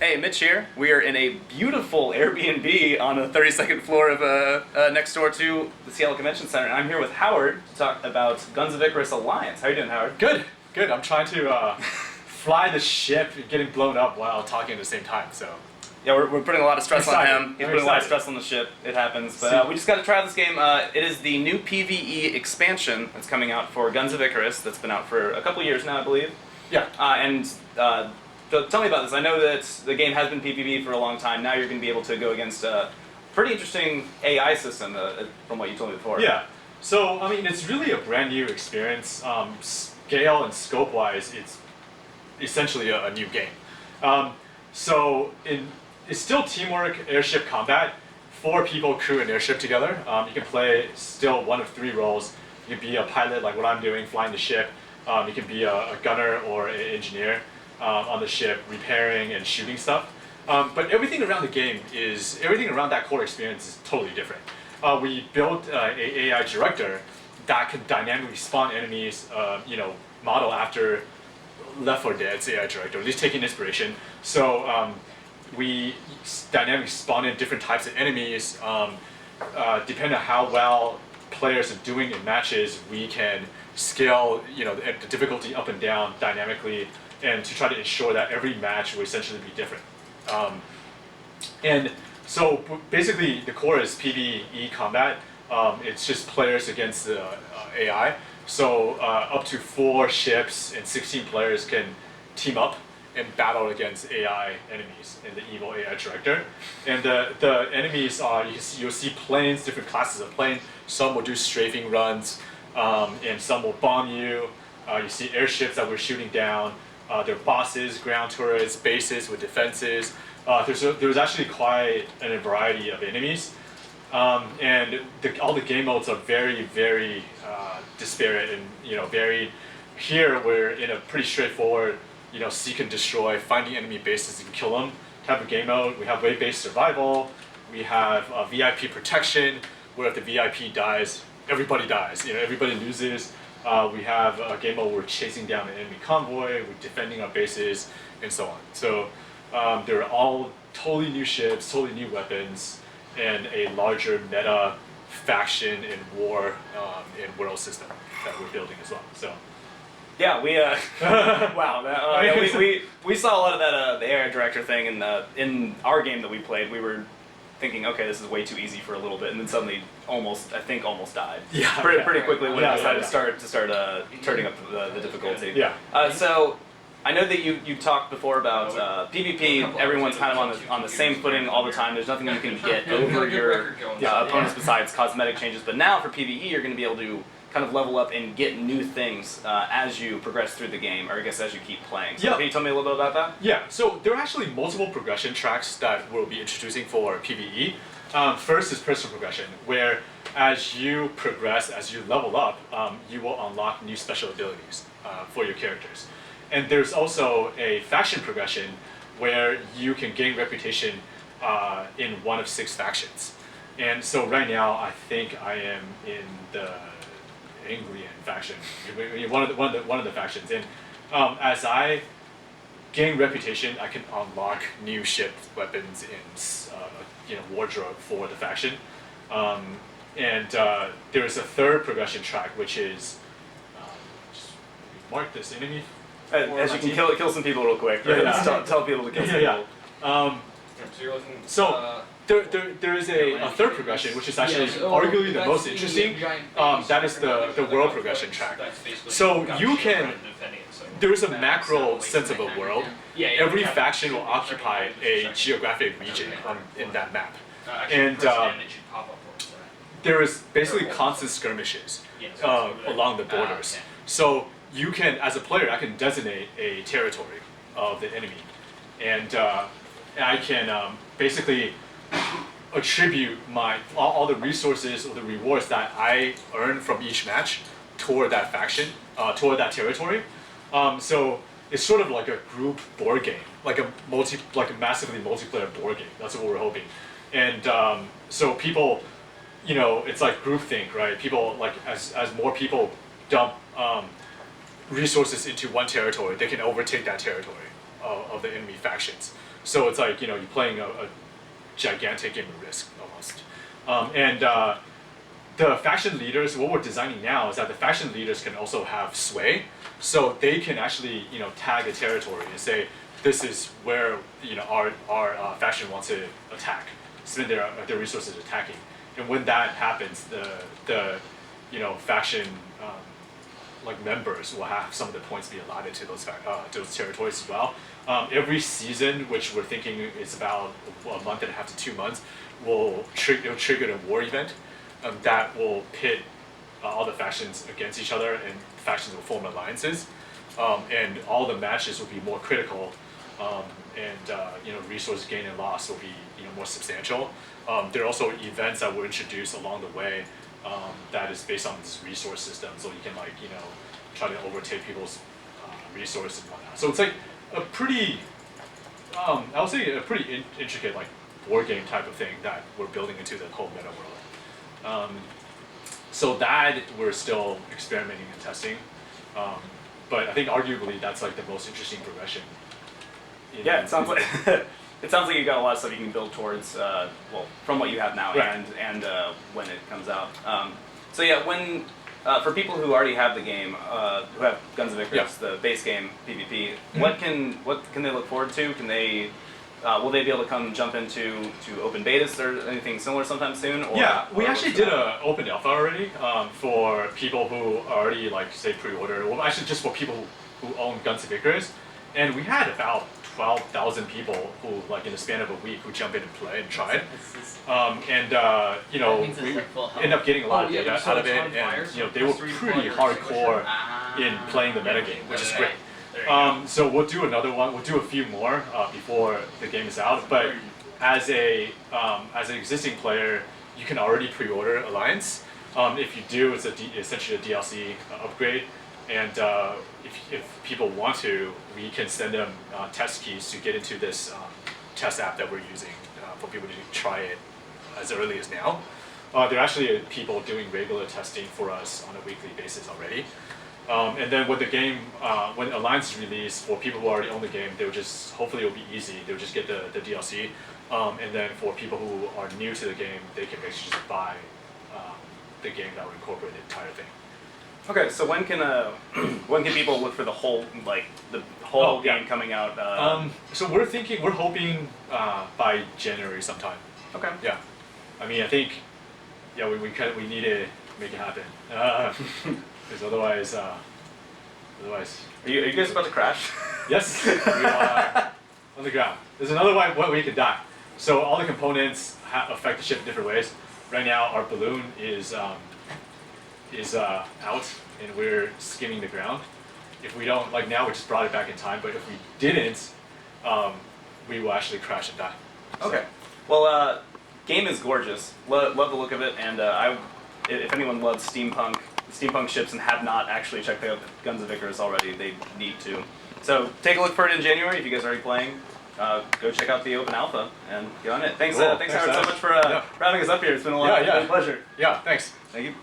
Hey, Mitch here. We are in a beautiful Airbnb on the 32nd floor of next door to the Seattle Convention Center. And I'm here with Howard to talk about Guns of Icarus Alliance. How are you doing, Howard? Good, good. I'm trying to fly the ship getting blown up while talking at the same time, so. Yeah, we're putting a lot of stress on him. He's putting a lot of stress on the ship. It happens. But we just got to try this game. It is the new PvE expansion that's coming out for Guns of Icarus that's been out for a couple years now, I believe. Yeah. So tell me about this. I know that the game has been PvP for a long time. Now you're going to be able to go against a pretty interesting AI system from what you told me before. Yeah. So, I mean, it's really a brand new experience. Scale and scope-wise, it's essentially a new game. It's still teamwork, airship combat. 4 people crew an airship together. You can play still one of 3 roles. You can be a pilot, like what I'm doing, flying the ship. You can be a gunner or an engineer on the ship, repairing and shooting stuff. But everything around the game everything around that core experience is totally different. We built an AI director that can dynamically spawn enemies, model after Left 4 Dead's AI director, at least taking inspiration. So we dynamically spawn in different types of enemies. Depending on how well players are doing in matches, we can scale the difficulty up and down dynamically, and to try to ensure that every match will essentially be different. And so basically the core is PvE combat. It's just players against the AI. So up to 4 ships and 16 players can team up and battle against AI enemies and the evil AI director. And the enemies are, you'll see planes, different classes of plane. Some will do strafing runs, and some will bomb you. You see airships that we're shooting down. There are bosses, ground turrets, bases with defenses. There's actually quite a variety of enemies. And all the game modes are very, very disparate and varied. Here we're in a pretty straightforward, seek and destroy, finding enemy bases and kill them type of game mode. We have wave-based survival. We have VIP protection, where if the VIP dies, everybody dies. Everybody loses. We have a game mode where we're chasing down an enemy convoy, we're defending our bases, and so on. So they're all totally new ships, totally new weapons, and a larger meta faction and war and world system that we're building as well. So. Yeah, we saw a lot of that the AI director thing in our game that we played. We were thinking, okay, this is way too easy for a little bit, and then suddenly almost died. Yeah, pretty quickly when I decided to start turning up the difficulty. Yeah. So I know that you talked before about PvP. Everyone's kind of on the same footing all the time. There's nothing you can get over your opponents besides cosmetic changes. But now for PvE, you're going to be able to kind of level up and get new things as you progress through the game, or I guess as you keep playing. So can you tell me a little bit about that? Yeah, so there are actually multiple progression tracks that we'll be introducing for PvE. First is personal progression, where as you progress, as you level up, you will unlock new special abilities for your characters. And there's also a faction progression where you can gain reputation in one of 6 factions. And so right now, I think I am in the Anglian faction, one of the factions, and as I gain reputation, I can unlock new ships, weapons, and wardrobe for the faction. And there is a third progression track, which is just mark this enemy. As you can kill some people real quick. Tell people to kill some people. So you're looking. There is a third progression, which is actually arguably the most interesting. That is the world progression track. So there is a macro sense of a world. Every faction will occupy a geographic region in that map. And there is basically constant skirmishes along the borders. So you can, as a player, I can designate a territory of the enemy. And I can basically attribute all the resources or the rewards that I earn from each match toward that faction, toward that territory. So it's sort of like a group board game, like a massively multiplayer board game. That's what we're hoping. And so people, it's like groupthink, right? People as more people dump resources into one territory, they can overtake that territory of the enemy factions. So it's like you're playing a gigantic game of Risk almost. The faction leaders, what we're designing now is that the faction leaders can also have sway, so they can actually tag a territory and say this is where our faction wants to attack, spend their resources attacking, and when that happens, the faction members will have some of the points be allotted to those territories as well. Every season, which we're thinking is about a month and a half to 2 months, will trigger a war event that will pit all the factions against each other, and factions will form alliances, and all the matches will be more critical, and resource gain and loss will be more substantial. There are also events that were introduced along the way that is based on this resource system, so you can try to overtake people's resources and whatnot. So it's like a pretty, I would say a pretty intricate board game type of thing that we're building into the whole meta world. So that we're still experimenting and testing, but I think arguably that's the most interesting progression. Yeah, it sounds like it sounds like you've got a lot of stuff you can build towards. Well, from what you have now, right. and when it comes out. So yeah, when for people who already have the game, who have Guns of Icarus, the base game PvP, what can they look forward to? Can they will they be able to jump into open betas or anything similar sometime soon? Or, yeah, we actually did an open alpha already for people who already say pre-order. Well, actually just for people who own Guns of Icarus, and we had about 12,000 people who in the span of a week who jump in and play and tried, we end up getting a lot of data out of it, and they were pretty hardcore in playing the metagame, which is great. So we'll do another one. We'll do a few more before the game is out. But as an existing player, you can already pre-order Alliance. If you do, it's essentially a DLC upgrade. And if people want to, we can send them test keys to get into this test app that we're using for people to try it as early as now. There are actually people doing regular testing for us on a weekly basis already. And then with the game, when Alliance is released, for people who already own the game, hopefully it'll be easy. They'll just get the DLC. And then for people who are new to the game, they can basically just buy the game that would incorporate the entire thing. Okay, so when can people look for the whole game coming out? So we're hoping by January sometime. Okay. Yeah, I mean I think we need to make it happen. Because otherwise. Are you guys about to crash? Yes, we are on the ground. There's another way we can die. So all the components affect the ship in different ways. Right now, our balloon is out, and we're skimming the ground. If we don't, now we just brought it back in time, but if we didn't, we will actually crash and die. So. Okay. Well, game is gorgeous. Love the look of it, and if anyone loves steampunk ships and have not actually checked out Guns of Icarus already, they need to. So take a look for it in January if you guys are already playing. Go check out the open alpha and get on it. Thanks, cool. Howard, so much for having us up here. It's been a pleasure. Yeah, thanks. Thank you.